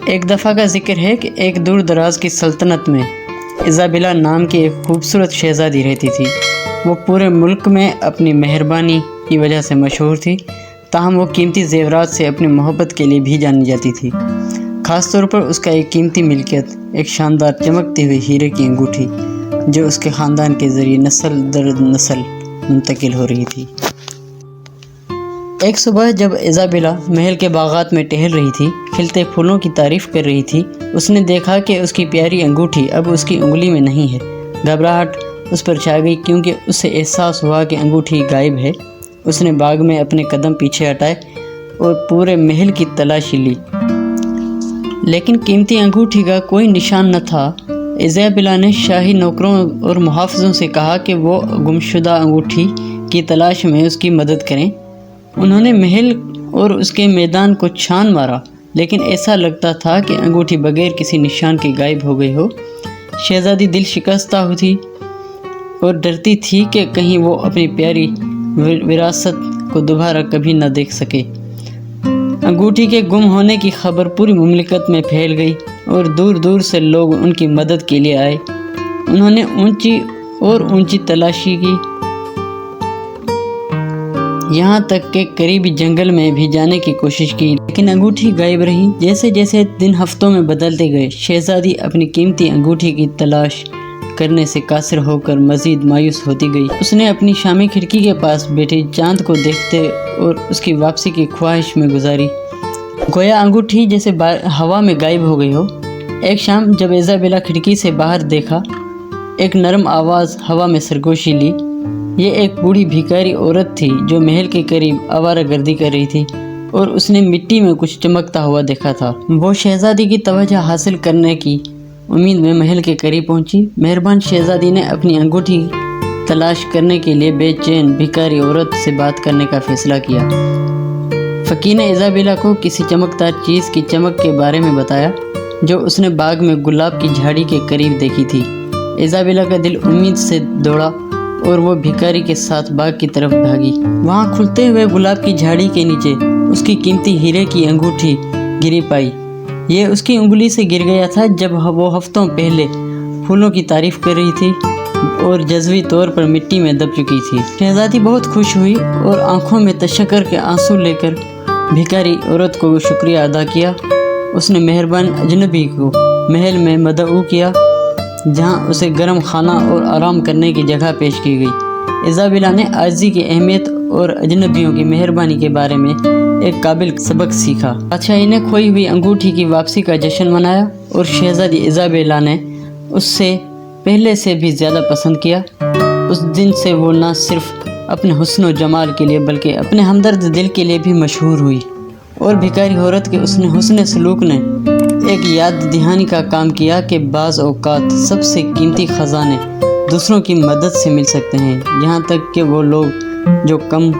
ایک دفعہ کا ذکر ہے کہ ایک دور دراز کی سلطنت میں ایزابیلا نام کی ایک خوبصورت شہزادی رہتی تھی۔ وہ پورے ملک میں اپنی مہربانی کی وجہ سے مشہور تھی، تاہم وہ قیمتی زیورات سے اپنی محبت کے لیے بھی جانی جاتی تھی۔ خاص طور پر اس کا ایک قیمتی ملکیت، ایک شاندار چمکتی ہوئی ہیرے کی انگوٹھی، جو اس کے خاندان کے ذریعے نسل در نسل منتقل ہو رہی تھی۔ ایک صبح جب ایزابیلا محل کے باغات میں ٹہل رہی تھی، کھلتے پھولوں کی تعریف کر رہی تھی، اس نے دیکھا کہ اس کی پیاری انگوٹھی اب اس کی انگلی میں نہیں ہے۔ گھبراہٹ اس پر چھا گئی کیونکہ اسے احساس ہوا کہ انگوٹھی غائب ہے۔ اس نے باغ میں اپنے قدم پیچھے ہٹائے اور پورے محل کی تلاشی لی، لیکن قیمتی انگوٹھی کا کوئی نشان نہ تھا۔ ایزابیلا نے شاہی نوکروں اور محافظوں سے کہا کہ وہ گمشدہ انگوٹھی کی تلاش میں اس کی مدد کریں۔ انہوں نے محل اور اس کے میدان کو چھان مارا، لیکن ایسا لگتا تھا کہ انگوٹھی بغیر کسی نشان کے غائب ہو گئی ہو۔ شہزادی دل شکستہ ہوئی اور ڈرتی تھی کہ کہیں وہ اپنی پیاری وراثت کو دوبارہ کبھی نہ دیکھ سکے۔ انگوٹھی کے گم ہونے کی خبر پوری مملکت میں پھیل گئی اور دور دور سے لوگ ان کی مدد کے لیے آئے۔ انہوں نے اونچی اور اونچی تلاشی کی، یہاں تک کہ قریبی جنگل میں بھی جانے کی کوشش کی، لیکن انگوٹھی غائب رہی۔ جیسے جیسے دن ہفتوں میں بدلتے گئے، شہزادی اپنی قیمتی انگوٹھی کی تلاش کرنے سے قاصر ہو کر مزید مایوس ہوتی گئی۔ اس نے اپنی شامی کھڑکی کے پاس بیٹھی چاند کو دیکھتے اور اس کی واپسی کی خواہش میں گزاری، گویا انگوٹھی جیسے ہوا میں غائب ہو گئی ہو۔ ایک شام جب ایزابیلا کھڑکی سے باہر دیکھا، ایک نرم آواز ہوا میں سرگوشی لی۔ یہ ایک بوڑھی بھکاری عورت تھی جو محل کے قریب آوارہ گردی کر رہی تھی اور اس نے مٹی میں کچھ چمکتا ہوا دیکھا تھا۔ وہ شہزادی کی توجہ حاصل کرنے کی امید میں محل کے قریب پہنچی۔ مہربان شہزادی نے اپنی انگوٹھی تلاش کرنے کے لیے بے چین بھکاری عورت سے بات کرنے کا فیصلہ کیا۔ فقیر نے ایزابیلا کو کسی چمکدار چیز کی چمک کے بارے میں بتایا جو اس نے باغ میں گلاب کی جھاڑی کے قریب دیکھی تھی۔ ایزابیلا کا دل امید سے دوڑا اور وہ بھکاری کے ساتھ باغ کی طرف بھاگی۔ وہاں کھلتے ہوئے گلاب کی جھاڑی کے نیچے اس کی قیمتی ہیرے کی انگوٹھی گری پائی۔ یہ اس کی انگلی سے گر گیا تھا جب وہ ہفتوں پہلے پھولوں کی تعریف کر رہی تھی اور جزوی طور پر مٹی میں دب چکی تھی۔ شہزادی بہت خوش ہوئی اور آنکھوں میں تشکر کے آنسو لے کر بھکاری عورت کو شکریہ ادا کیا۔ اس نے مہربان اجنبی کو محل میں مدعو کیا، جہاں اسے گرم کھانا اور آرام کرنے کی جگہ پیش کی گئی۔ ایزابیلا نے عاجزی کی اہمیت اور اجنبیوں کی مہربانی کے بارے میں ایک قابل سبق سیکھا۔ بادشاہی نے کھوئی ہوئی انگوٹھی کی واپسی کا جشن منایا اور شہزادی ایزابیلا نے اس سے پہلے سے بھی زیادہ پسند کیا۔ اس دن سے وہ نہ صرف اپنے حسن و جمال کے لیے بلکہ اپنے ہمدرد دل کے لیے بھی مشہور ہوئی، اور بھکاری عورت کے حسن سلوک نے ایک یاد دہانی کا کام کیا کہ بعض اوقات سب سے قیمتی خزانے دوسروں کی مدد سے مل سکتے ہیں، یہاں تک کہ وہ لوگ جو کم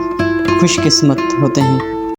خوش قسمت ہوتے ہیں۔